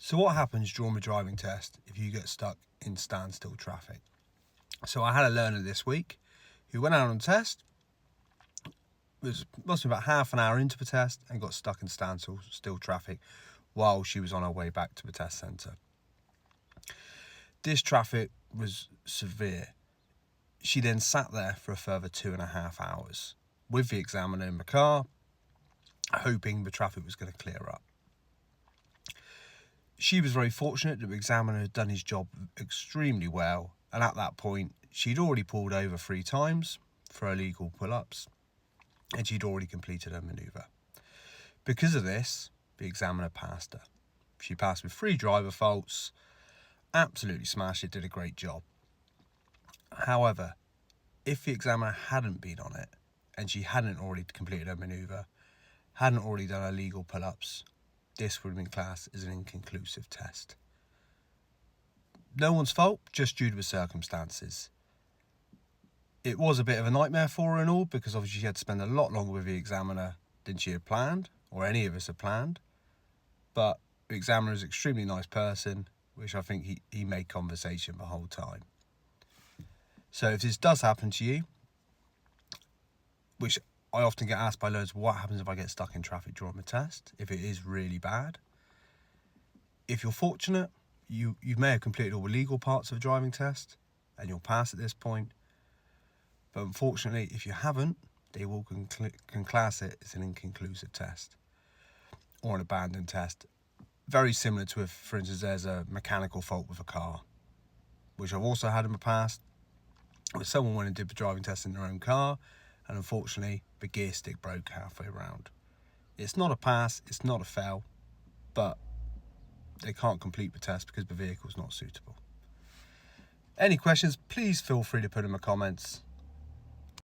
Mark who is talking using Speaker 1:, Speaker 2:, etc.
Speaker 1: So what happens during a driving test if you get stuck in standstill traffic? So I had a learner this week who went out on test, must be about half an hour into the test, and got stuck in standstill traffic while she was on her way back to the test centre. This traffic was severe. She then sat there for a further 2.5 hours with the examiner in the car, hoping the traffic was going to clear up. She was very fortunate that the examiner had done his job extremely well, and at that point she'd already pulled over 3 times for illegal pull-ups, and she'd already completed her manoeuvre. Because of this, the examiner passed her. She passed with 3 driver faults, absolutely smashed it, did a great job. However, if the examiner hadn't been on it, and she hadn't already completed her manoeuvre, hadn't already done her legal pull-ups, this would have been classed as an inconclusive test. No one's fault, just due to the circumstances. It was a bit of a nightmare for her and all, because obviously she had to spend a lot longer with the examiner than she had planned, or any of us had planned. But the examiner is an extremely nice person, which I think he made conversation the whole time. So if this does happen to you, which I often get asked by loads, what happens if I get stuck in traffic during the test, if it is really bad? If you're fortunate, you may have completed all the legal parts of a driving test and you'll pass at this point. But unfortunately, if you haven't, they will can class it as an inconclusive test or an abandoned test. Very similar to if, for instance, there's a mechanical fault with a car, which I've also had in the past, where someone went and did the driving test in their own car, and unfortunately the gear stick broke halfway around. It's not a pass, it's not a fail, but they can't complete the test because the vehicle's not suitable. Any questions, please feel free to put in the comments.